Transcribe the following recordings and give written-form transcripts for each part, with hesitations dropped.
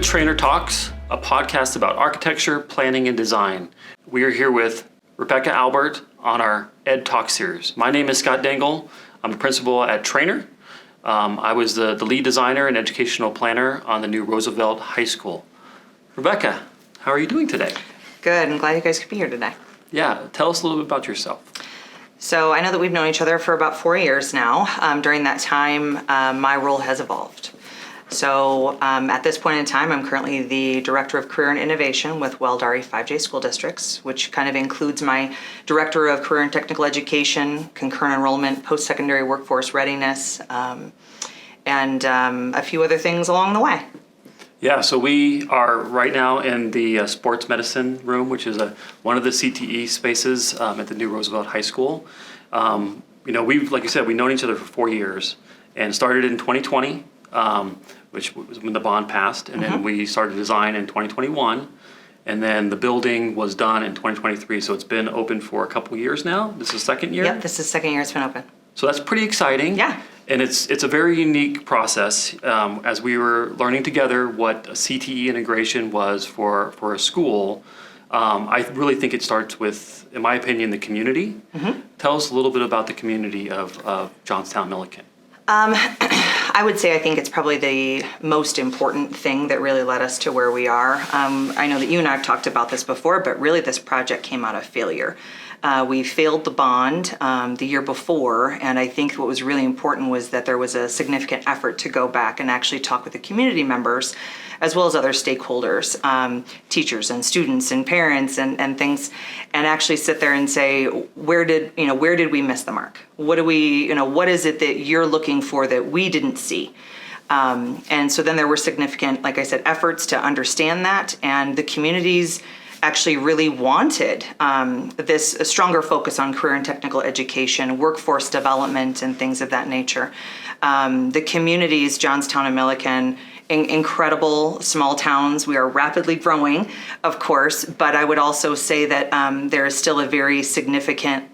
to Treanor Talks, a podcast about architecture, planning, and design. We are here with Rebecca Albert on our Ed Talk series. My name is Scott Dangel. I'm a principal at Treanor. I was the lead designer and educational planner on the new Roosevelt High School. Rebecca, how are you doing today? Good. I'm glad you guys could be here today. Yeah, tell us a little bit about yourself. So I know that we've known each other for about 4 years now. During that time, my role has evolved. So at this point in time, I'm currently the Director of Career and Innovation with Weld RE-5J School Districts, which kind of includes my Director of Career and Technical Education, concurrent enrollment, post-secondary workforce readiness, and a few other things along the way. Yeah, so we are right now in the sports medicine room, which is one of the CTE spaces at the new Roosevelt High School. We've, like you said, we've known each other for 4 years and started in 2020. Which was when the bond passed, and then we started design in 2021, and then the building was done in 2023, so it's been open for a couple years now. This is the second year? Yep, this is the second year it's been open. So that's pretty exciting. Yeah. And it's a very unique process. As we were learning together what a CTE integration was for a school, I really think it starts with, in my opinion, the community. Tell us a little bit about the community of Johnstown-Milliken. I would say I think it's probably the most important thing that really led us to where we are. I know that you and I have talked about this before, but really this project came out of failure. We failed the bond the year before, and I think what was really important was that there was a significant effort to go back and actually talk with the community members as well as other stakeholders, teachers and students and parents and things, and actually sit there and say, where did we miss the mark? What is it that you're looking for that we didn't see? And so then there were significant, like I said, efforts to understand that, and the communities actually really wanted a stronger focus on career and technical education, workforce development, and things of that nature. The communities, Johnstown and Milliken, incredible small towns. We are rapidly growing, of course, but I would also say that there is still a very significant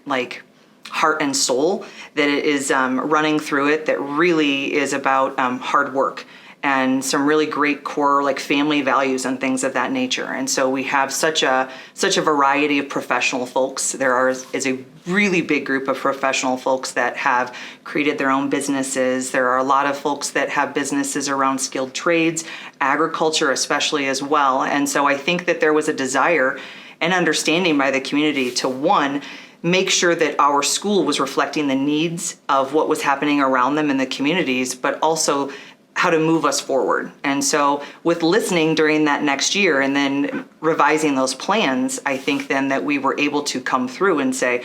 heart and soul that is running through it that really is about hard work and some really great core family values and things of that nature. And so we have such a variety of professional folks. There is a really big group of professional folks that have created their own businesses. There are a lot of folks that have businesses around skilled trades, agriculture especially as well. And so I think that there was a desire and understanding by the community to, one, make sure that our school was reflecting the needs of what was happening around them in the communities, but also how to move us forward. And so with listening during that next year and then revising those plans, I think then that we were able to come through and say,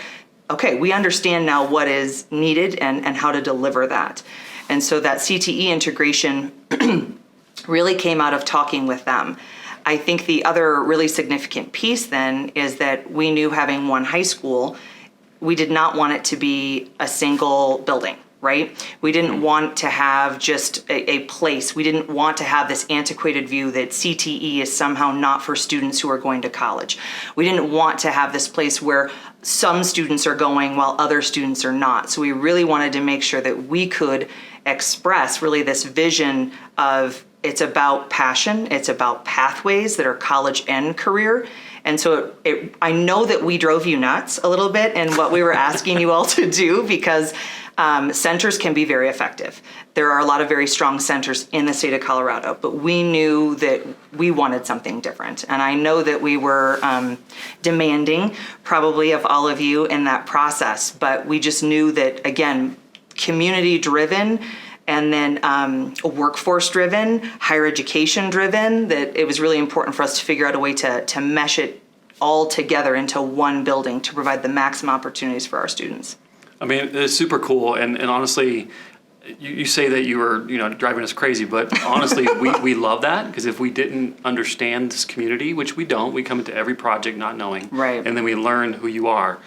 okay, we understand now what is needed and how to deliver that. And so that CTE integration really came out of talking with them. I think the other really significant piece then is that we knew, having one high school, we did not want it to be a single building, right? We didn't want to have just a place. We didn't want to have this antiquated view that CTE is somehow not for students who are going to college. We didn't want to have this place where some students are going while other students are not. So we really wanted to make sure that we could express really this vision of, it's about passion, it's about pathways that are college and career. And so I know that we drove you nuts a little bit in what we were asking you all to do, because centers can be very effective. There are a lot of very strong centers in the state of Colorado, but we knew that we wanted something different. And I know that we were demanding probably of all of you in that process, but we just knew that, again, community driven and then workforce driven, higher education driven, that it was really important for us to figure out a way to mesh it all together into one building to provide the maximum opportunities for our students. I mean, it's super cool, and honestly, you say that you were driving us crazy, but honestly, we love that, because if we didn't understand this community, which we don't, we come into every project not knowing, right, and then we learn who you are,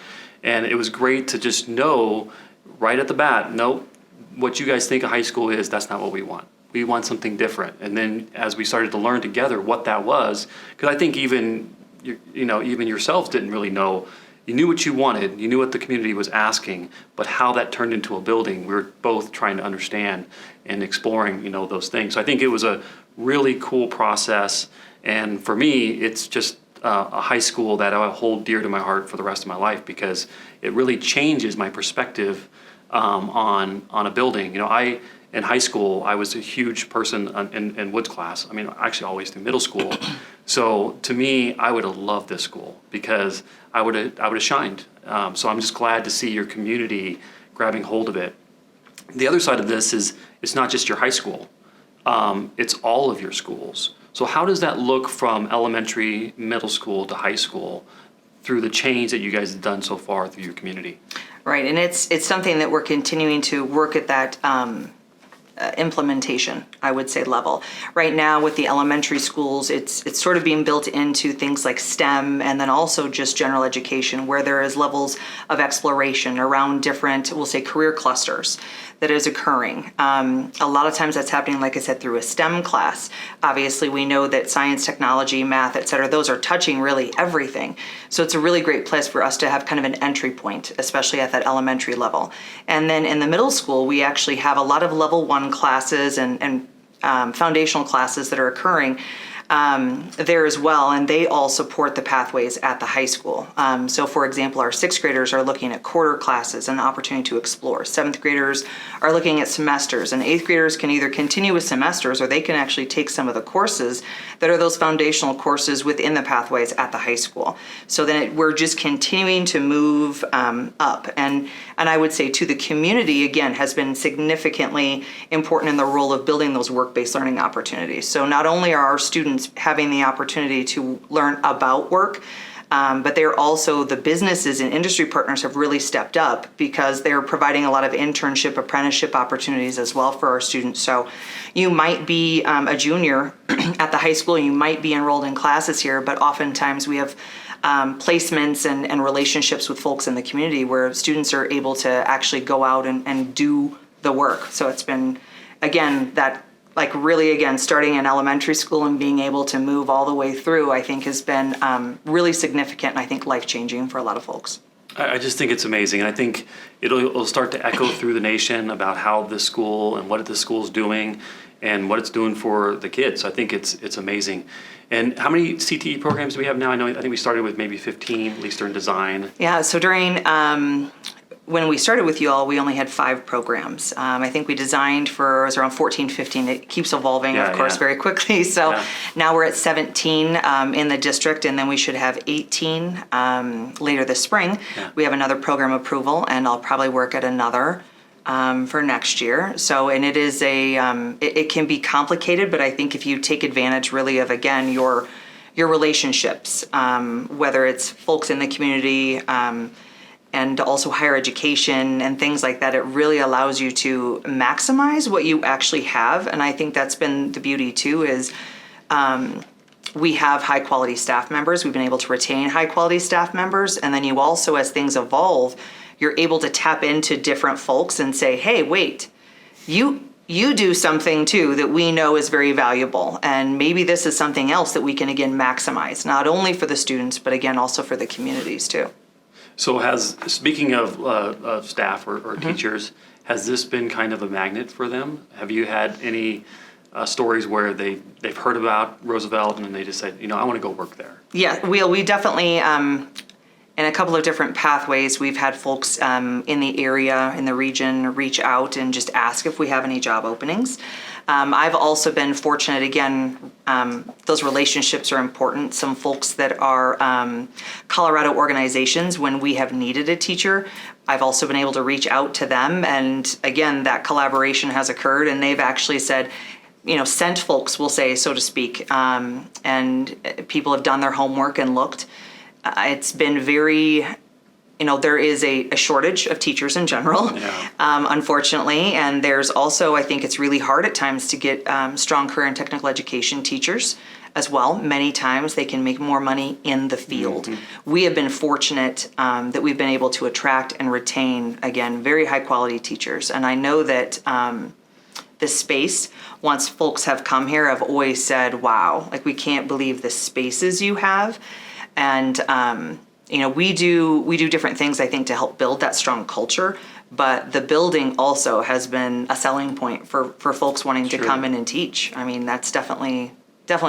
and it was great to just know right at the bat, nope, what you guys think a high school is, that's not what we want. We want something different. And then as we started to learn together what that was, because I think even yourselves didn't really know you knew what you wanted, you knew what the community was asking, but how that turned into a building, we were both trying to understand and exploring, those things. So I think it was a really cool process. And for me, it's just a high school that I hold dear to my heart for the rest of my life, because it really changes my perspective on a building. In high school, I was a huge person in Woods class. I mean, actually always through middle school. So to me, I would have loved this school because I would have shined. So I'm just glad to see your community grabbing hold of it. The other side of this is it's not just your high school. It's all of your schools. So how does that look from elementary, middle school to high school through the change that you guys have done so far through your community? Right, and it's something that we're continuing to work at that implementation, I would say, level. Right now with the elementary schools, it's sort of being built into things like STEM, and then also just general education, where there is levels of exploration around different, we'll say, career clusters that is occurring. A lot of times that's happening, like I said, through a STEM class. Obviously, we know that science, technology, math, et cetera, those are touching really everything. So it's a really great place for us to have kind of an entry point, especially at that elementary level. And then in the middle school, we actually have a lot of level 1 classes and foundational classes that are occurring there as well, and they all support the pathways at the high school. So for example, our 6th graders are looking at quarter classes and an opportunity to explore. 7th graders are looking at semesters, and 8th graders can either continue with semesters or they can actually take some of the courses that are those foundational courses within the pathways at the high school. So then we're just continuing to move up. And I would say to the community, again, has been significantly important in the role of building those work-based learning opportunities. So not only are our students having the opportunity to learn about work, but they're also, the businesses and industry partners have really stepped up because they're providing a lot of internship, apprenticeship opportunities as well for our students. So you might be a junior at the high school, you might be enrolled in classes here, but oftentimes we have placements and relationships with folks in the community where students are able to actually go out and do the work. So it's been, again, that really, again, starting in elementary school and being able to move all the way through, I think has been really significant and I think life-changing for a lot of folks. I just think it's amazing. And I think it'll start to echo through the nation about how this school and what the school's doing and what it's doing for the kids. I think it's amazing. And how many CTE programs do we have now? I think we started with maybe 15, at least during design. Yeah, so during when we started with you all, we only had 5 programs. I think we designed for, it was around 14, 15. It keeps evolving, of course, very quickly. So now we're at 17 in the district, and then we should have 18 later this spring. Yeah. We have another program approval, and I'll probably work at another for next year. So, and it is it can be complicated, but I think if you take advantage really of, again, your relationships, whether it's folks in the community, and also higher education and things like that, it really allows you to maximize what you actually have. And I think that's been the beauty too, is we have high quality staff members. We've been able to retain high quality staff members. And then you also, as things evolve, you're able to tap into different folks and say, hey, wait, you do something too that we know is very valuable. And maybe this is something else that we can, again, maximize, not only for the students, but again, also for the communities too. So speaking of staff or teachers, has this been kind of a magnet for them? Have you had any stories where they've heard about Roosevelt and then they just said, I want to go work there? Yeah, we definitely, in a couple of different pathways, we've had folks in the area, in the region, reach out and just ask if we have any job openings. I've also been fortunate, again, those relationships are important. Some folks that are Colorado organizations, when we have needed a teacher, I've also been able to reach out to them. And again, that collaboration has occurred and they've actually said, sent folks, we'll say, so to speak, and people have done their homework and looked. It's been very... there is a shortage of teachers in general, unfortunately, and there's also, I think it's really hard at times to get strong career and technical education teachers as well. Many times they can make more money in the field. Mm-hmm. We have been fortunate that we've been able to attract and retain, again, very high quality teachers. And I know that this space, once folks have come here, have always said, wow, we can't believe the spaces you have. And we do different things, I think, to help build that strong culture. But the building also has been a selling point for folks wanting to come in and teach. I mean, that's definitely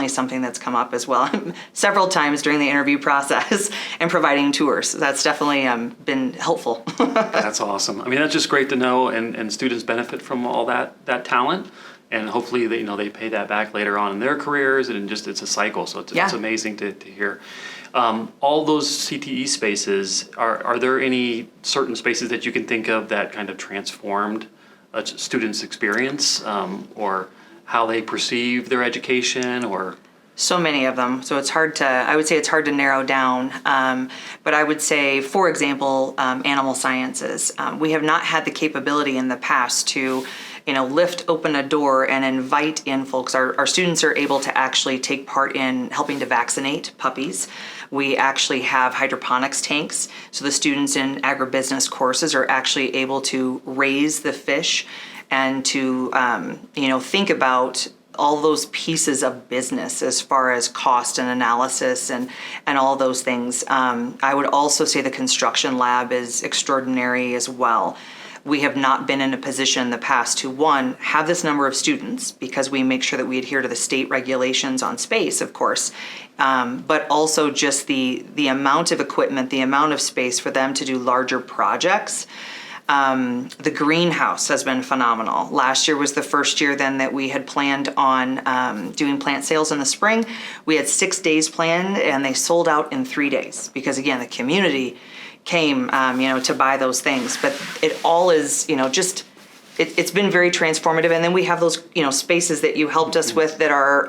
something that's come up as well several times during the interview process and providing tours. That's definitely been helpful. That's awesome. I mean, that's just great to know, and students benefit from all that talent, and hopefully they pay that back later on in their careers, and it's a cycle. So it's amazing to hear. All those CTE spaces, are there any certain spaces that you can think of that kind of transformed a student's experience, or how they perceive their education, or? So many of them. So I would say it's hard to narrow down. But I would say, for example, animal sciences. We have not had the capability in the past to lift open a door and invite in folks. Our students are able to actually take part in helping to vaccinate puppies. We actually have hydroponics tanks. So the students in agribusiness courses are actually able to raise the fish and to, think about all those pieces of business as far as cost and analysis and all those things. I would also say the construction lab is extraordinary as well. We have not been in a position in the past to, one, have this number of students, because we make sure that we adhere to the state regulations on space, of course, but also just the amount of equipment, the amount of space for them to do larger projects. The greenhouse has been phenomenal. Last year was the first year then that we had planned on doing plant sales in the spring. We had 6 days planned, and they sold out in 3 days because, again, the community came, to buy those things. But it all is, it's been very transformative. And then we have those, spaces that you helped us with that are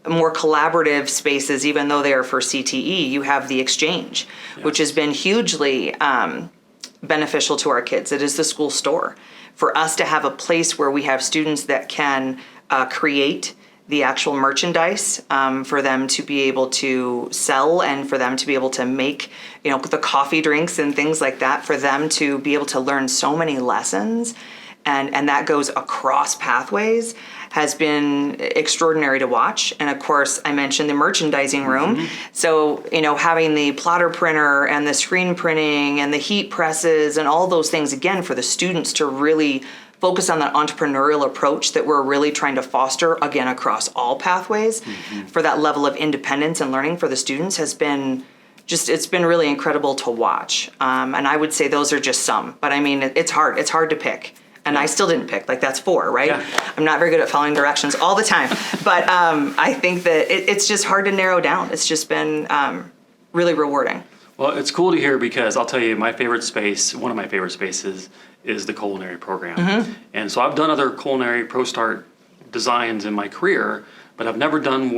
more collaborative spaces, even though they are for CTE. You have the exchange, which has been hugely beneficial to our kids. It is the school store. For us to have a place where we have students that can create the actual merchandise, for them to be able to sell, and for them to be able to make, the coffee drinks and things like that, for them to be able to learn so many lessons, and that goes across pathways, has been extraordinary to watch. And of course, I mentioned the merchandising room. Mm-hmm. So, having the plotter printer and the screen printing and the heat presses and all those things, again, for the students to really focus on that entrepreneurial approach that we're really trying to foster, again, across all pathways, for that level of independence and learning for the students has been it's been really incredible to watch. And I would say those are just some, but I mean, it's hard to pick. And I still didn't pick, that's 4, right? Yeah. I'm not very good at following directions all the time. But I think that it's just hard to narrow down. It's just been really rewarding. Well, it's cool to hear, because I'll tell you, one of my favorite spaces is the culinary program. Mm-hmm. And so I've done other culinary Pro Start designs in my career, but I've never done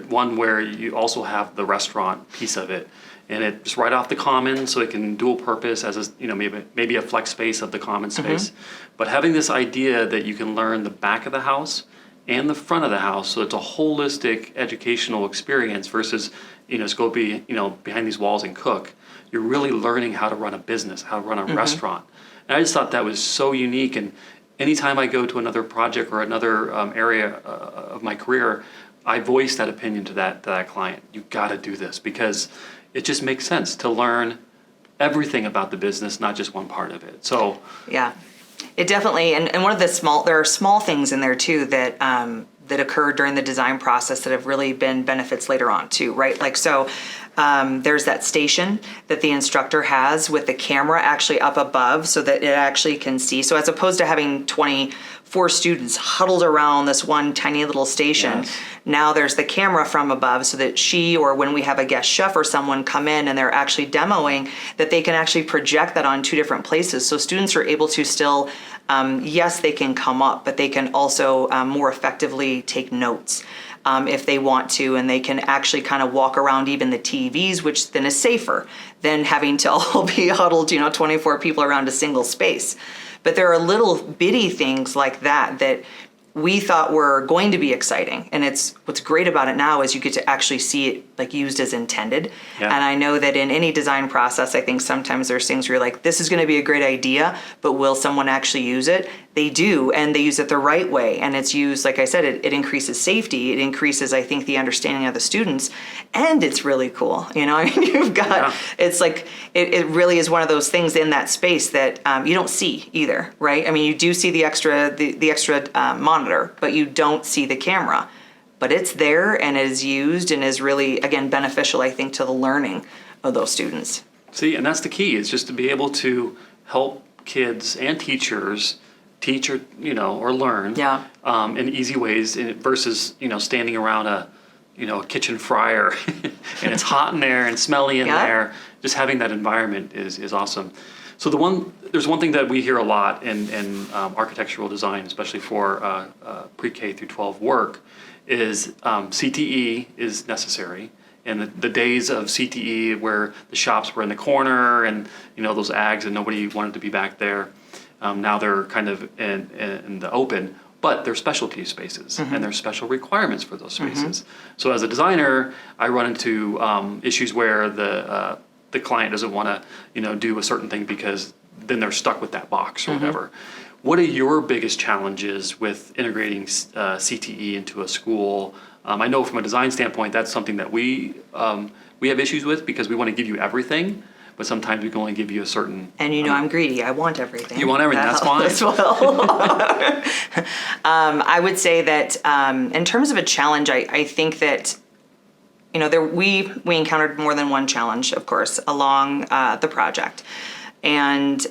one where you also have the restaurant piece of it. And it's right off the common, so it can dual purpose as maybe a flex space of the common space. Mm-hmm. But having this idea that you can learn the back of the house and the front of the house, so it's a holistic educational experience versus just go behind these walls and cook. You're really learning how to run a business, how to run a restaurant. And I just thought that was so unique. And anytime I go to another project or another area of my career, I voice that opinion to that client. You got to do this, because it just makes sense to learn everything about the business, not just one part of it. So yeah, it definitely, and one of there are small things in there too that occurred during the design process that have really been benefits later on too, right? There's that station that the instructor has with the camera actually up above so that it actually can see. So as opposed to having 24 students huddled around this one tiny little station, yes. Now there's the camera from above so that or when we have a guest chef or someone come in and they're actually demoing, that they can actually project that on 2 different places. So students are able to still, yes, they can come up, but they can also more effectively take notes. If they want to, and they can actually kind of walk around even the TVs, which then is safer than having to all be huddled, 24 people around a single space. But there are little bitty things like that we thought were going to be exciting. And what's great about it now is you get to actually see it like used as intended. Yeah. And I know that in any design process, I think sometimes there's things where you're like, this is going to be a great idea, but will someone actually use it? They do, and they use it the right way. And it's used, like I said, it increases safety. It increases, I think, the understanding of the students. And it's really cool. You know, I mean, you've got, it's like, it really is one of those things in that space that you don't see either, right? I mean, you do see the extra monitor, but you don't see the camera. But it's there and it is used and is really, again, beneficial, I think, to the learning of those students. See, and that's the key, is just to be able to help kids and teachers teach or, or learn in easy ways versus, standing around a kitchen fryer and it's hot in there and smelly in there. Just having that environment is awesome. So there's one thing that we hear a lot in architectural design, especially for pre-K through 12 work, is CTE is necessary. And the days of CTE where the shops were in the corner and those ags and nobody wanted to be back there, now they're kind of in the open, but they're specialty spaces and there's special requirements for those spaces. So as a designer, I run into issues where the client doesn't want to do a certain thing because then they're stuck with that box or whatever. What are your biggest challenges with integrating CTE into a school? I know from a design standpoint, that's something that we have issues with because we want to give you everything, but sometimes we can only give you a certain... And I'm greedy. I want everything. You want everything, that's fine. As well. I would say that in terms of a challenge, I think that we encountered more than one challenge, of course, along the project. And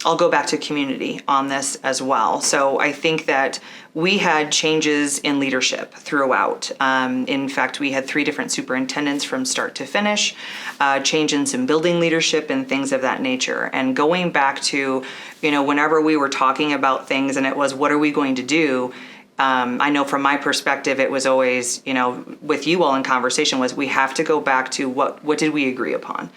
I'll go back to community on this as well. So I think that we had changes in leadership throughout. In fact, we had 3 different superintendents from start to finish, change in some building leadership and things of that nature. And going back to, whenever we were talking about things and it was, what are we going to do? I know from my perspective, it was always, with you all in conversation was we have to go back to what did we agree upon?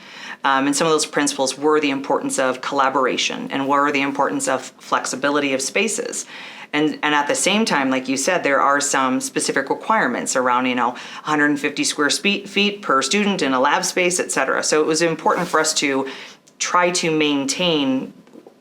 And some of those principles were the importance of collaboration and were the importance of flexibility of spaces. And at the same time, like you said, there are some specific requirements around, 150 square feet per student in a lab space, et cetera. So it was important for us to try to maintain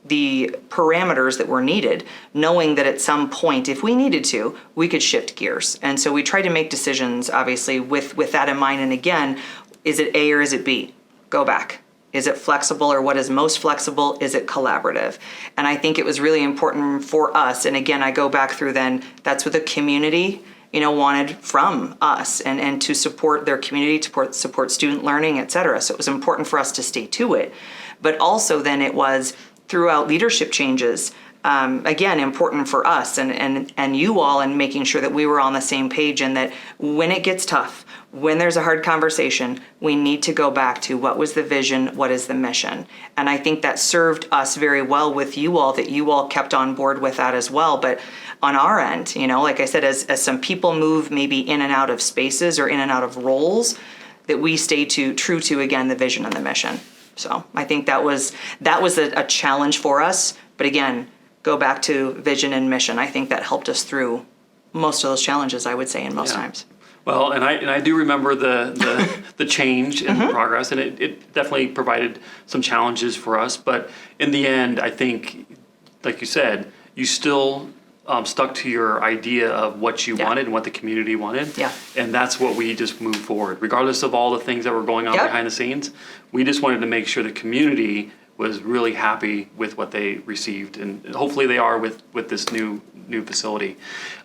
the parameters that were needed, knowing that at some point, if we needed to, we could shift gears. And so we tried to make decisions, obviously, with that in mind. And again, is it A or is it B? Go back. Is it flexible, or what is most flexible? Is it collaborative? And I think it was really important for us. And again, I go back through then, that's what the community, wanted from us and to support their community, to support student learning, et cetera. So it was important for us to stay to it. But also then it was throughout leadership changes, again, important for us and you all, and making sure that we were on the same page, and that when it gets tough, when there's a hard conversation, we need to go back to what was the vision, what is the mission. And I think that served us very well with you all, that you all kept on board with that as well. But on our end, like I said, as some people move maybe in and out of spaces or in and out of roles, that we stay true to, again, the vision and the mission. So I think that was a challenge for us. But again, go back to vision and mission. I think that helped us through most of those challenges, I would say, in most times. Well, and I do remember the change and the progress, and it definitely provided some challenges for us. But in the end, I think, like you said, you still stuck to your idea of what you wanted and what the community wanted. Yeah. And that's what we just moved forward. Regardless of all the things that were going on behind the scenes, we just wanted to make sure the community was really happy with what they received. And hopefully they are with this new facility.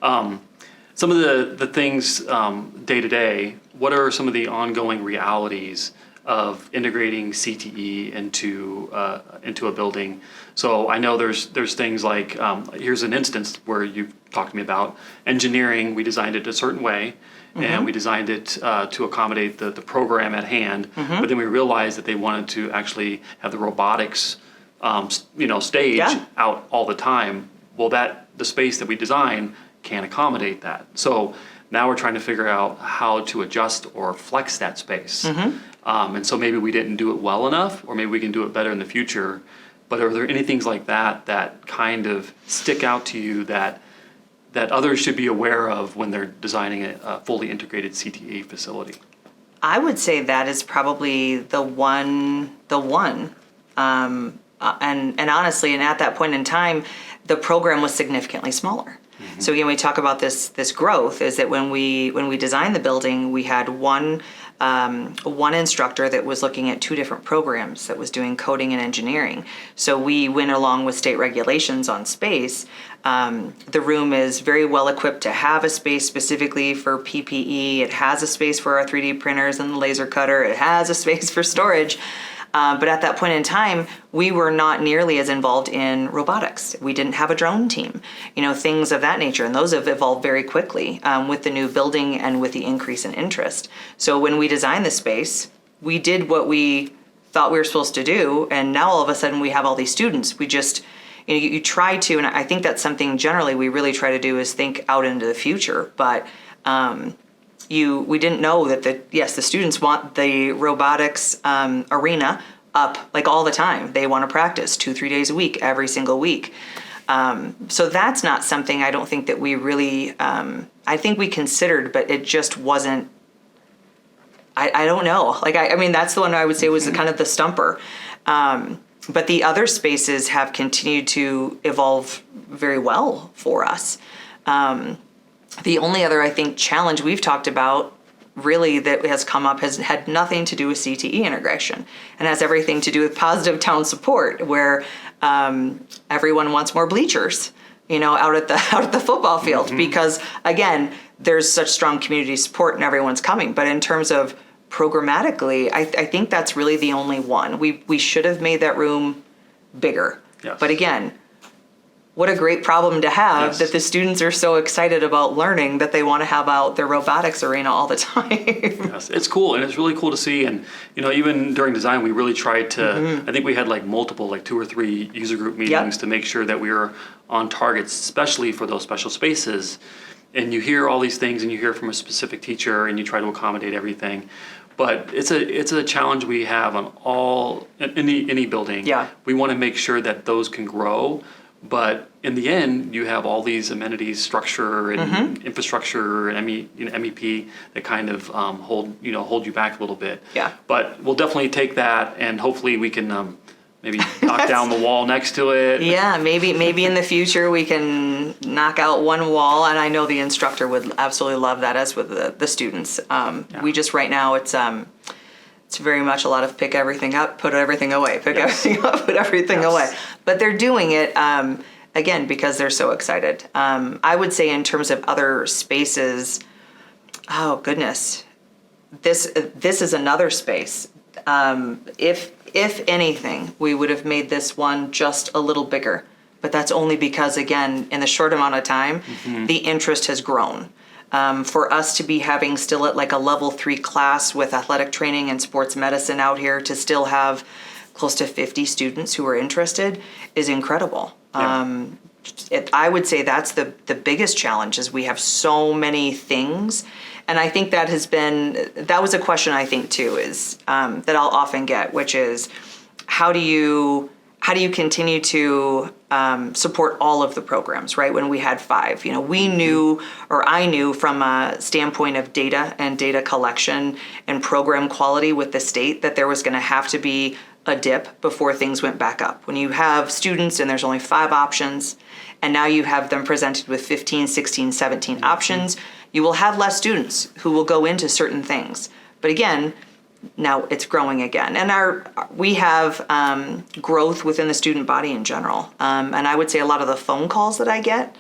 Some of the things day to day, what are some of the ongoing realities of integrating CTE into a building? So I know there's things like, here's an instance where you've talked to me about engineering. We designed it a certain way, and we designed it to accommodate the program at hand. But then we realized that they wanted to actually have the robotics, stage out all the time. Well, the space that we designed can't accommodate that. So now we're trying to figure out how to adjust or flex that space. And so maybe we didn't do it well enough, or maybe we can do it better in the future. But are there any things like that kind of stick out to you that others should be aware of when they're designing a fully integrated CTE facility? I would say that is probably the one. And honestly, and at that point in time, the program was significantly smaller. So again, we talk about this growth is that when we designed the building, we had one instructor that was looking at two different programs that was doing coding and engineering. So we went along with state regulations on space. The room is very well equipped to have a space specifically for PPE. It has a space for our 3D printers and the laser cutter. It has a space for storage. But at that point in time, we were not nearly as involved in robotics. We didn't have a drone team, things of that nature. And those have evolved very quickly with the new building and with the increase in interest. So when we designed the space, we did what we thought we were supposed to do. And now all of a sudden we have all these students. We just, you try to, and I think that's something generally we really try to do is think out into the future. But we didn't know that the students want the robotics arena up like all the time. They want to practice 2-3 days a week, every single week. So that's not something I don't think that we really, I think we considered, but it just wasn't, I don't know. I mean, that's the one I would say was kind of the stumper. But the other spaces have continued to evolve very well for us. The only other, I think, challenge we've talked about really that has come up has had nothing to do with CTE integration and has everything to do with positive town support, where everyone wants more bleachers, out at the football field, because again, there's such strong community support and everyone's coming. But in terms of programmatically, I think that's really the only one. We should have made that room bigger. Yes. But again, what a great problem to have, yes. that the students are so excited about learning that they want to have out their robotics arena all the time. Yes, it's cool, and it's really cool to see. And even during design, we really tried to. I think we had multiple, 2 or 3 user group meetings to make sure that we were on target, especially for those special spaces. And you hear all these things, and you hear from a specific teacher, and you try to accommodate everything. But it's a challenge we have on any building. Yeah. We want to make sure that those can grow. But in the end, you have all these amenities, structure, and infrastructure, and MEP that kind of hold you back a little bit. Yeah. But we'll definitely take that, and hopefully we can maybe knock down the wall next to it. Yeah, maybe in the future we can knock out one wall, and I know the instructor would absolutely love that, as with the students. We just right now it's very much a lot of pick everything up, put everything away, pick everything up, put everything away. But they're doing it, again, because they're so excited. I would say in terms of other spaces, oh goodness, this is another space. If anything, we would have made this one just a little bigger. But that's only because, again, in the short amount of time, the interest has grown. For us to be having still at a level 3 class with athletic training and sports medicine out here, to still have close to 50 students who are interested is incredible. Yeah. I would say that's the biggest challenge, is we have so many things. And I think that was a question I think too, is that I'll often get, which is how do you continue to support all of the programs, right? When we had 5, we knew, or I knew from a standpoint of data and data collection and program quality with the state, that there was going to have to be a dip before things went back up. When you have students and there's only 5 options, and now you have them presented with 15, 16, 17 options, you will have less students who will go into certain things. But again, now it's growing again. And we have growth within the student body in general. And I would say a lot of the phone calls that I get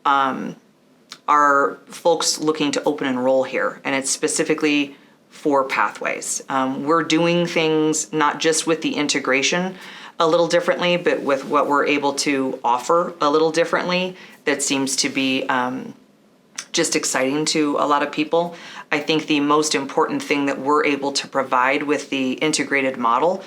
are folks looking to open enroll here. And it's specifically for pathways. We're doing things not just with the integration a little differently, but with what we're able to offer a little differently, that seems to be just exciting to a lot of people. I think the most important thing that we're able to provide with the integrated model,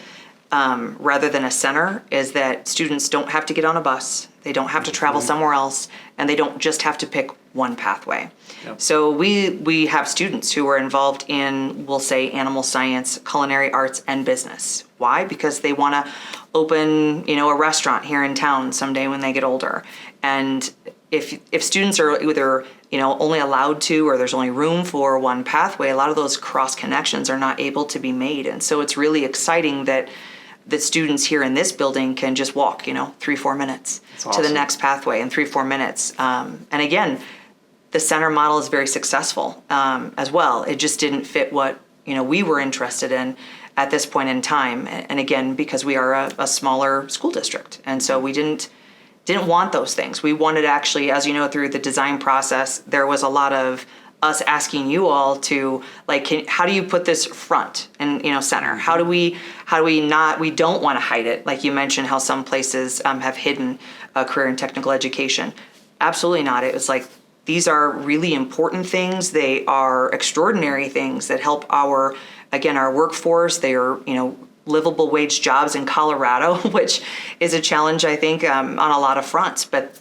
rather than a center, is that students don't have to get on a bus, they don't have to travel somewhere else, and they don't just have to pick one pathway. Yep. So we have students who are involved in, we'll say, animal science, culinary arts, and business. Why? Because they want to open, a restaurant here in town someday when they get older. And if students are either, only allowed to, or there's only room for one pathway, a lot of those cross connections are not able to be made. And so it's really exciting that the students here in this building can just walk, 3-4 minutes to the next pathway in 3-4 minutes. And again, the center model is very successful as well. It just didn't fit what, we were interested in at this point in time. And again, because we are a smaller school district. And so we didn't want those things. We wanted, actually, as you know, through the design process, there was a lot of us asking you all to, how do you put this front and, center? How do we not, we don't want to hide it. Like you mentioned, how some places have hidden a career in technical education. Absolutely not. It was like, these are really important things. They are extraordinary things that help our workforce. They are, livable wage jobs in Colorado, which is a challenge, I think, on a lot of fronts. But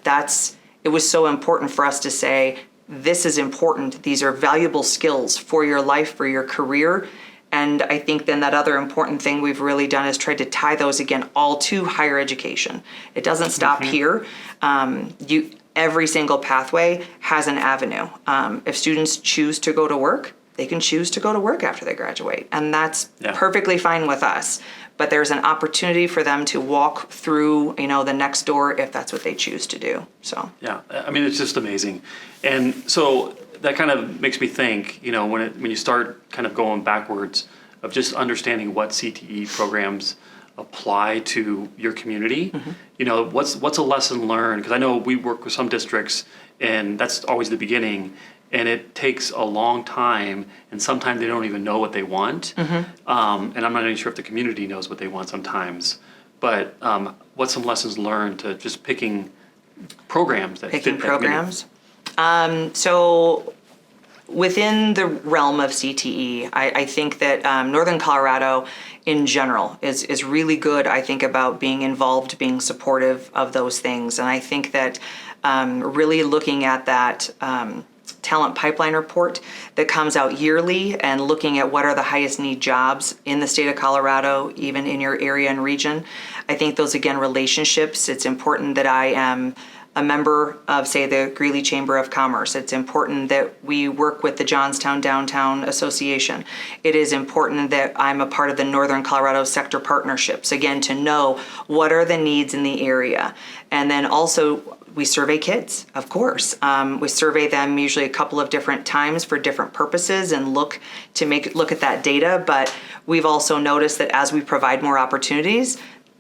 it was so important for us to say, this is important. These are valuable skills for your life, for your career. And I think then that other important thing we've really done is tried to tie those again all to higher education. It doesn't stop here. Every single pathway has an avenue. If students choose to go to work, they can choose to go to work after they graduate. And that's perfectly fine with us. But there's an opportunity for them to walk through, the next door if that's what they choose to do. So yeah, I mean, it's just amazing. And so that kind of makes me think, when you start kind of going backwards of just understanding what CTE programs apply to your community, what's a lesson learned? Because I know we work with some districts, and that's always the beginning. And it takes a long time, and sometimes they don't even know what they want. And I'm not even sure if the community knows what they want sometimes. But what's some lessons learned to just picking programs that fit that programs? So within the realm of CTE, I think that Northern Colorado in general is really good, I think, about being involved, being supportive of those things. And I think that really looking at that talent pipeline report that comes out yearly and looking at what are the highest need jobs in the state of Colorado, even in your area and region. I think those, again, relationships, it's important that I am a member of, say, the Greeley Chamber of Commerce. It's important that we work with the Johnstown Downtown Association. It is important that I'm a part of the Northern Colorado Sector Partnerships, again, to know what are the needs in the area. And then also, we survey kids, of course. We survey them usually a couple of different times for different purposes and look at that data. But we've also noticed that as we provide more opportunities,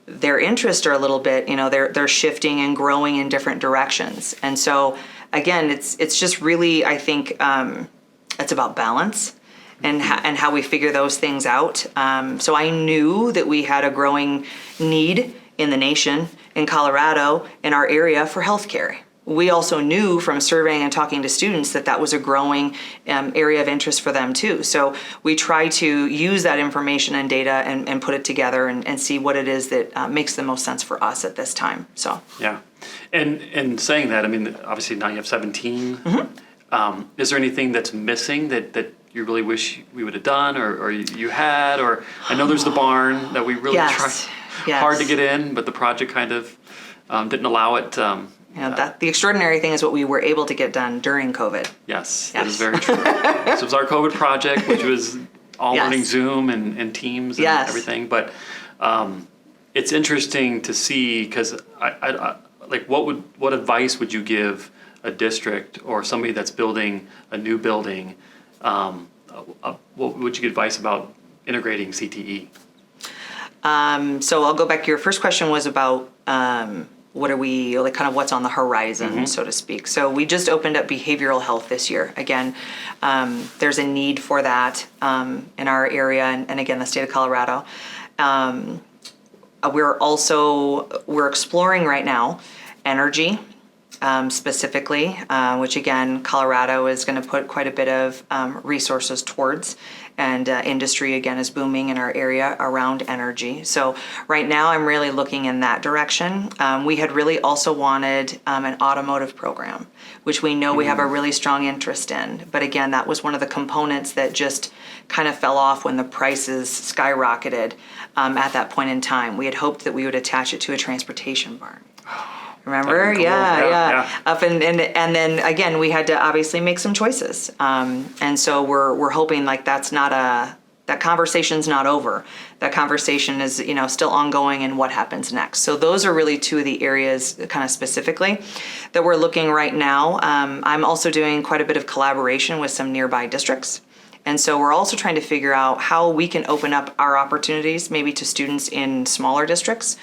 their interests are a little bit, they're shifting and growing in different directions. And so, again, it's just really, I think, it's about balance and how we figure those things out. So I knew that we had a growing need in the nation, in Colorado, in our area for healthcare. We also knew from surveying and talking to students that was a growing area of interest for them too. So we try to use that information and data and put it together and see what it is that makes the most sense for us at this time. So yeah, and saying that, I mean, obviously now you have 17. Is there anything that's missing that you really wish we would have done or you had? Or I know there's the barn that we really tried hard to get in, but the project kind of didn't allow it. The extraordinary thing is what we were able to get done during COVID. Yes. That is very true. So it was our COVID project, which was all learning Zoom and Teams and everything. But it's interesting to see because I what advice would you give a district or somebody that's building a new building? What would you give advice about integrating CTE? So I'll go back. Your first question was about what are we, kind of what's on the horizon, so to speak. So we just opened up behavioral health this year. Again, there's a need for that in our area and again, the state of Colorado. We're exploring right now energy specifically, which again, Colorado is going to put quite a bit of resources towards. And industry, again, is booming in our area around energy. So right now I'm really looking in that direction. We had really also wanted an automotive program, which we know we have a really strong interest in. But again, that was one of the components that just kind of fell off when the prices skyrocketed at that point in time. We had hoped that we would attach it to a transportation barn. Remember? Cool. Yeah. Up and then again, we had to obviously make some choices. And so we're hoping like that conversation's not over. That conversation is, still ongoing and what happens next. So those are really two of the areas kind of specifically that we're looking right now. I'm also doing quite a bit of collaboration with some nearby districts. And so we're also trying to figure out how we can open up our opportunities maybe to students in smaller districts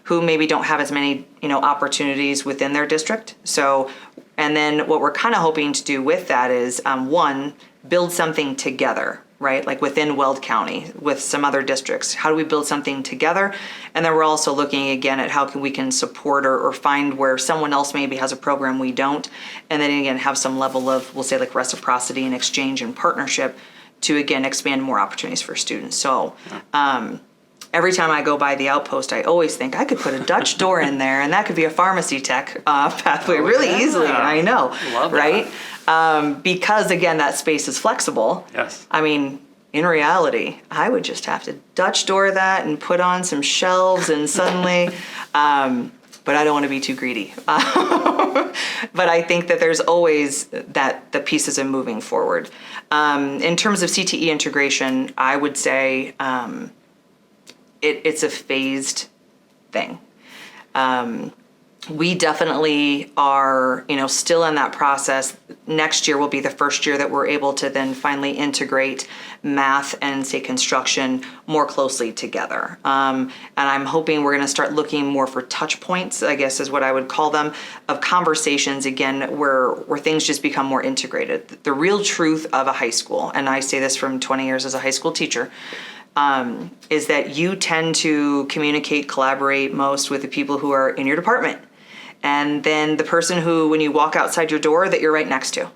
who maybe don't have as many, opportunities within their district. So, and then what we're kind of hoping to do with that is, one, build something together, right? Like within Weld County with some other districts. How do we build something together? And then we're also looking again at how we can support or find where someone else maybe has a program we don't. And then again, have some level of, we'll say like reciprocity and exchange and partnership to again, expand more opportunities for students. So, every time I go by the outpost, I always think I could put a Dutch door in there and that could be a pharmacy tech pathway easily. I know, Love right? Because again, that space is flexible. Yes. I mean, in reality, I would just have to Dutch door that and put on some shelves and suddenly, but I don't want to be too greedy. But I think that there's always that the pieces are moving forward. In terms of CTE integration, I would say, it's a phased thing. We definitely are, still in that process. Next year will be the first year that we're able to then finally integrate math and say construction more closely together. And I'm hoping we're going to start looking more for touch points, I guess is what I would call them, of conversations again where things just become more integrated. The real truth of a high school, and I say this from 20 years as a high school teacher, is that you tend to communicate, collaborate most with the people who are in your department. And then the person who, when you walk outside your door, that you're right next to.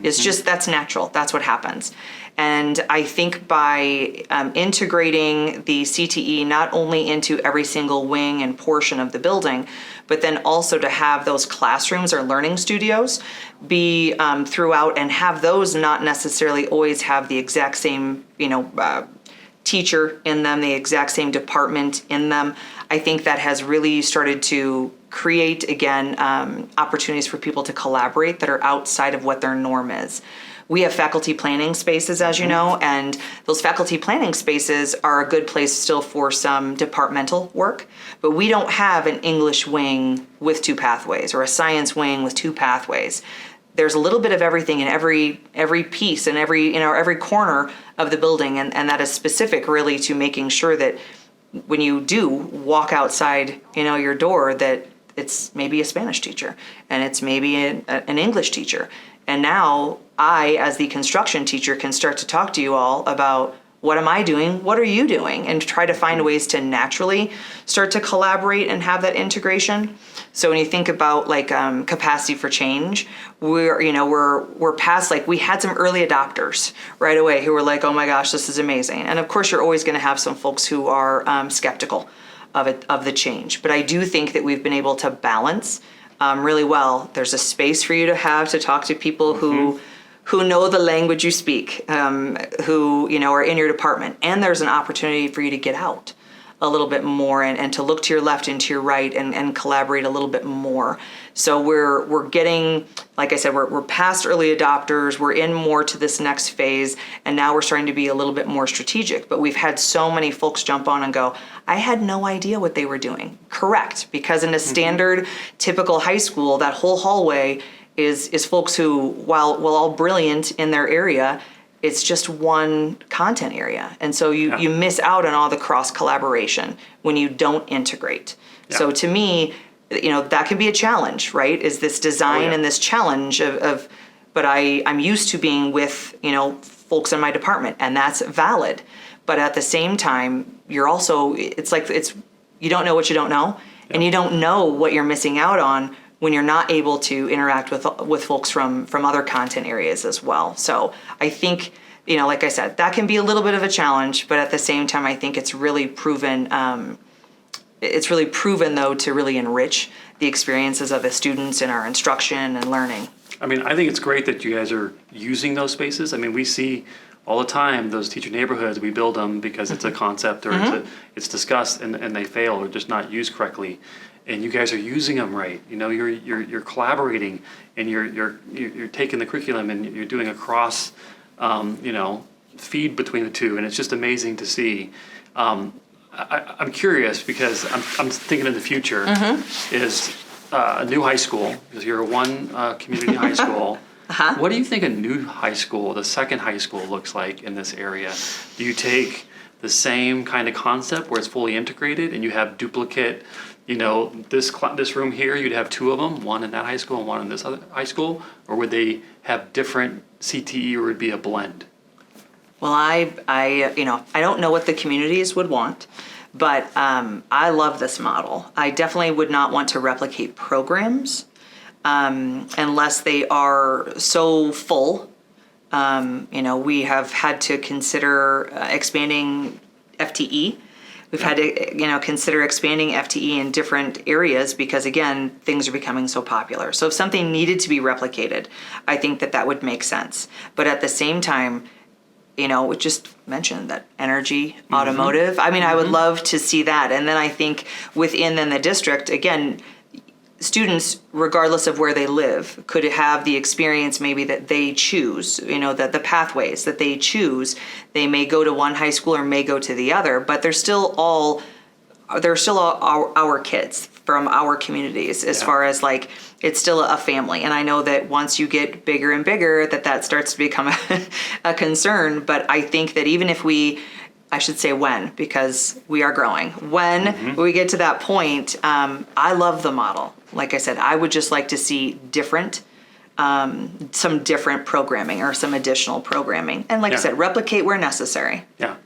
It's just, that's natural. That's what happens. And I think by integrating the CTE not only into every single wing and portion of the building, but then also to have those classrooms or learning studios be throughout and have those not necessarily always have the exact same, teacher in them, the exact same department in them. I think that has really started to create, again, opportunities for people to collaborate that are outside of what their norm is. We have faculty planning spaces, as you know, and those faculty planning spaces are a good place still for some departmental work, but we don't have an English wing with 2 pathways or a science wing with 2 pathways. There's a little bit of everything in every piece and every corner of the building, and that is specific really to making sure that when you do walk outside, your door, that it's maybe a Spanish teacher and it's maybe an English teacher. And now I, as the construction teacher, can start to talk to you all about what am I doing? What are you doing? And try to find ways to naturally start to collaborate and have that integration. So when you think about like capacity for change, we're past, like we had some early adopters right away who were like, oh my gosh, this is amazing. And of course, you're always going to have some folks who are skeptical of the change. But I do think that we've been able to balance really well. There's a space for you to have to talk to people who know the language you speak, who are in your department, and there's an opportunity for you to get out a little bit more and to look to your left and to your right and collaborate a little bit more. So we're getting, like I said, we're past early adopters, we're in more to this next phase, and now we're starting to be a little bit more strategic. But we've had so many folks jump on and go, I had no idea what they were doing. Correct, because in a standard, typical high school, that whole hallway is folks who, while all brilliant in their area, it's just one content area. And so you miss out on all the cross collaboration when you don't integrate. Yeah. So to me, that can be a challenge, right? Is this design and this challenge of but I'm used to being with, folks in my department, and that's valid. But at the same time, you're also, you don't know what you don't know, and you don't know what you're missing out on when you're not able to interact with folks from other content areas as well. So I think, like I said, that can be a little bit of a challenge, but at the same time, I think it's really proven, though, to really enrich the experiences of the students in our instruction and learning. I mean, I think it's great that you guys are using those spaces. I mean, we see all the time, those teacher neighborhoods, we build them because it's a concept or it's discussed and they fail or just not used correctly. And you guys are using them right. You know, you're collaborating and you're taking the curriculum and you're doing a cross, feed between the two, and it's just amazing to see. I'm curious because I'm thinking in the future is a new high school, because you're one community high school. What do you think a new high school, the second high school, looks like in this area? Do you take the same kind of concept where it's fully integrated and you have duplicate, this room here, you'd have two of them, one in that high school and one in this other high school? Or would they have different CTE, or would it be a blend? Well, I don't know what the communities would want, but I love this model. I definitely would not want to replicate programs unless they are so full. We have had to consider expanding FTE. We've had to, consider expanding FTE in different areas because, again, things are becoming so popular. So if something needed to be replicated, I think that would make sense. But at the same time, we just mentioned that energy, automotive. I mean, I would love to see that. And then I think within the district, again, students, regardless of where they live, could have the experience maybe that they choose, the pathways that they choose. They may go to one high school or may go to the other, but they're still all our kids from our communities as far as it's still a family. And I know that once you get bigger and bigger, that starts to become a concern. But I think that even if I should say when, because we are growing. When we get to that point, I love the model. Like I said, I would just like to see some different programming or some additional programming. And like I said, replicate where necessary. Yeah.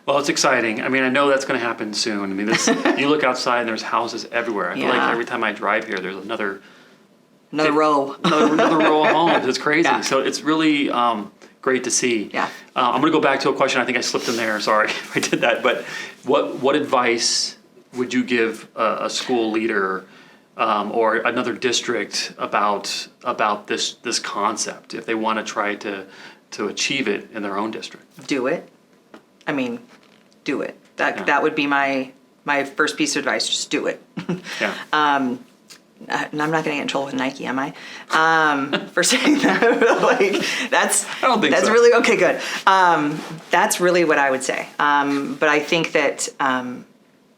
Well, it's exciting. I mean, I know that's going to happen soon. I mean, you look outside and there's houses everywhere. I feel like every time I drive here, there's another row. another row of homes. It's crazy. Yeah. So it's really great to see. Yeah. I'm going to go back to a question I think I slipped in there. Sorry if I did that. But what advice would you give a school leader or another district about this concept if they want to try to achieve it in their own district? Do it. I mean, do it. That would be my first piece of advice. Just do it. Yeah. And I'm not going to get in trouble with Nike, am I? For saying that, I don't think that's so. Really okay. Good. That's really what I would say. But I think that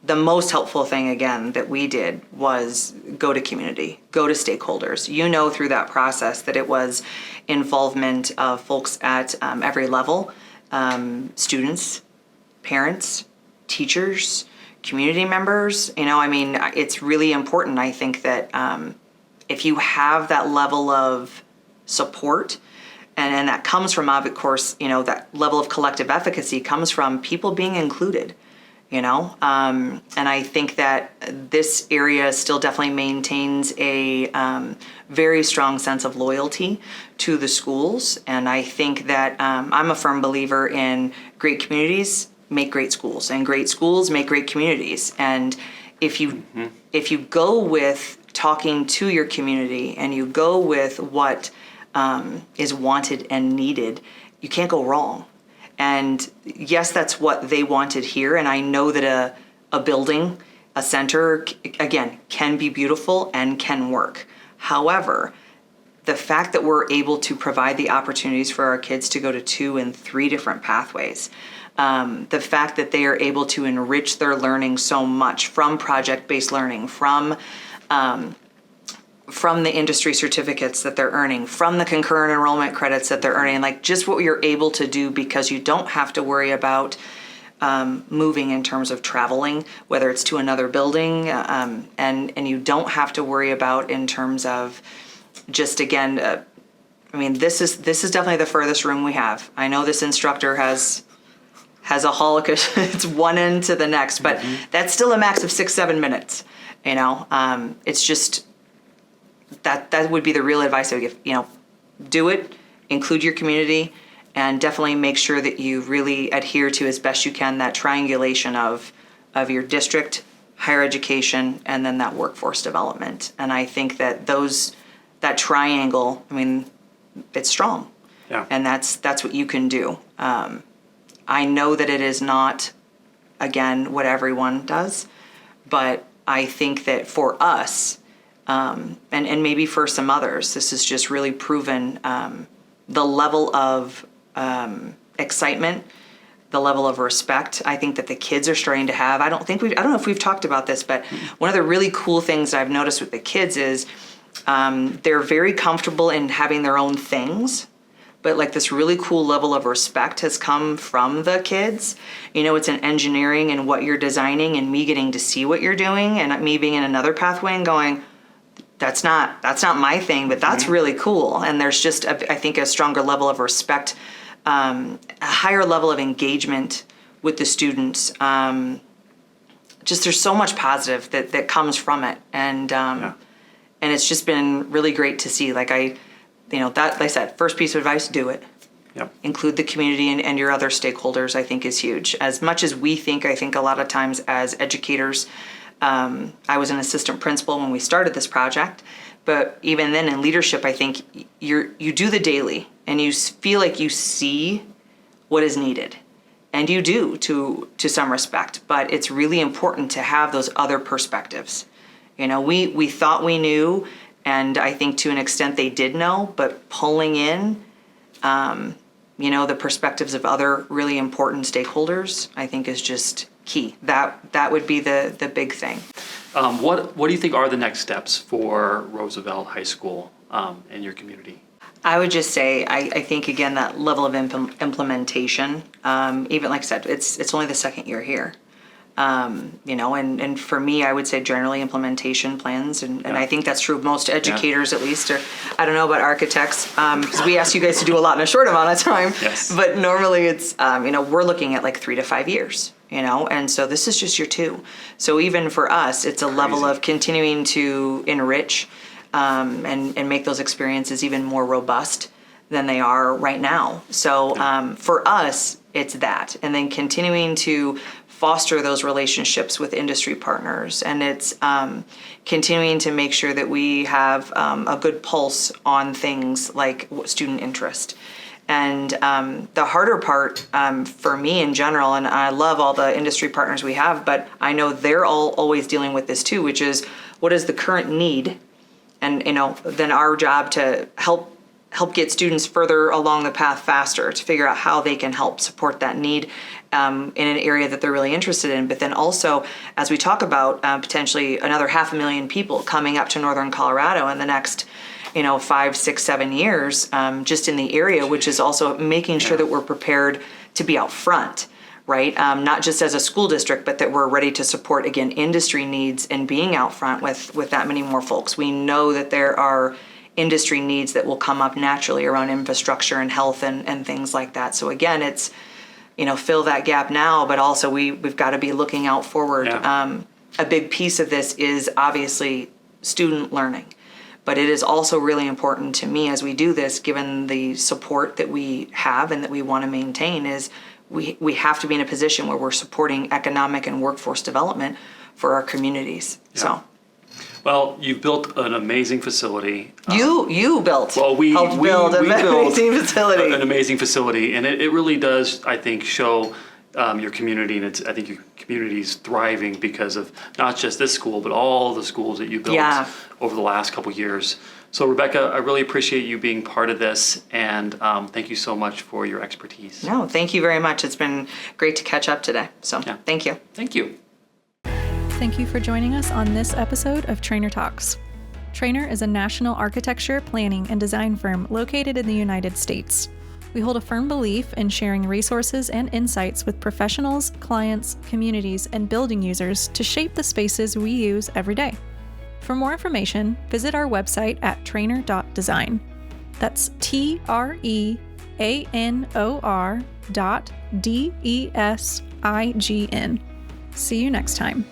the most helpful thing again that we did was go to community, go to stakeholders. Through that process that it was involvement of folks at every level, students, parents, teachers, community members. It's really important. I think that if you have that level of support, and that comes from, of course, that level of collective efficacy comes from people being included, and I think that this area still definitely maintains a very strong sense of loyalty to the schools. And I think that I'm a firm believer in great communities make great schools, and great schools make great communities. And if you go with talking to your community and you go with what is wanted and needed, you can't go wrong. And yes, that's what they wanted here. And I know that a building, a center, again, can be beautiful and can work. However, the fact that we're able to provide the opportunities for our kids to go to 2 and 3 different pathways, the fact that they are able to enrich their learning so much from project-based learning, from the industry certificates that they're earning, from the concurrent enrollment credits that they're earning, just what you're able to do, because you don't have to worry about moving in terms of traveling, whether it's to another building, and you don't have to worry about in terms of just, again, this is definitely the furthest room we have. I know this instructor has a hall, it's one end to the next, but that's still a max of 6-7 minutes. It's just, that would be the real advice I would give. Do it, include your community, and definitely make sure that you really adhere to as best you can that triangulation of your district, higher education, and then that workforce development. And I think that that triangle, it's strong. Yeah. And that's what you can do. I know that it is not, again, what everyone does, but I think that for us, and maybe for some others, this has just really proven the level of excitement, the level of respect I think that the kids are starting to have. I don't know if we've talked about this, but one of the really cool things I've noticed with the kids is they're very comfortable in having their own things, but like this really cool level of respect has come from the kids. You know, it's an engineering and what you're designing and me getting to see what you're doing and me being in another pathway and going, that's not my thing, but that's really cool. And there's just, I think, a stronger level of respect, a higher level of engagement with the students. Just there's so much positive that comes from it. And it's just been really great to see. Like I said, first piece of advice, do it. Yep. Include the community and your other stakeholders, I think is huge. As much as we think, I think a lot of times as educators, I was an assistant principal when we started this project, but even then in leadership, I think you do the daily and you feel like you see what is needed. And you do to some respect, but it's really important to have those other perspectives. You know, we thought we knew, and I think to an extent they did know, but pulling in, the perspectives of other really important stakeholders, I think is just key. That would be the big thing. What do you think are the next steps for Roosevelt High School and your community? I would just say, I think, again, that level of implementation, even like I said, it's only the second year here. And for me, I would say generally implementation plans, and I think that's true of most educators, at least, or I don't know about architects, because we ask you guys to do a lot in a short amount of time, yes. But normally it's, we're looking at like 3 to 5 years, and so this is just year 2. So even for us, it's a level of continuing to enrich and make those experiences even more robust than they are right now. So for us, it's that, and then continuing to foster those relationships with industry partners, and it's continuing to make sure that we have a good pulse on things like student interest. And the harder part for me in general, and I love all the industry partners we have, but I know they're all always dealing with this too, which is what is the current need, and then our job to help get students further along the path faster, to figure out how they can help support that need in an area that they're really interested in. But then also, as we talk about potentially another 500,000 people coming up to Northern Colorado in the next 5, 6, 7 years, just in the area, which is also making sure that we're prepared to be out front, right? Not just as a school district, but that we're ready to support, again, industry needs and being out front with that many more folks. We know that there are industry needs that will come up naturally around infrastructure and health and things like that. So again, it's, fill that gap now, but also we've got to be looking out forward. Yeah. A big piece of this is obviously student learning, but it is also really important to me as we do this, given the support that we have and that we want to maintain, is we have to be in a position where we're supporting economic and workforce development for our communities. Yeah. So. Well, you've built an amazing facility. You built. Well, we build an amazing facility. An amazing facility, and it really does, I think, show your community, and I think your community is thriving because of not just this school, but all the schools that you built over the last couple years. So, Rebecca, I really appreciate you being part of this, and thank you so much for your expertise. No, thank you very much. It's been great to catch up today. So, Thank you. Thank you. Thank you for joining us on this episode of Treanor Talks. Treanor is a national architecture, planning, and design firm located in the United States. We hold a firm belief in sharing resources and insights with professionals, clients, communities, and building users to shape the spaces we use every day. For more information, visit our website at treanor.design. That's TREANOR.DESIGN. See you next time.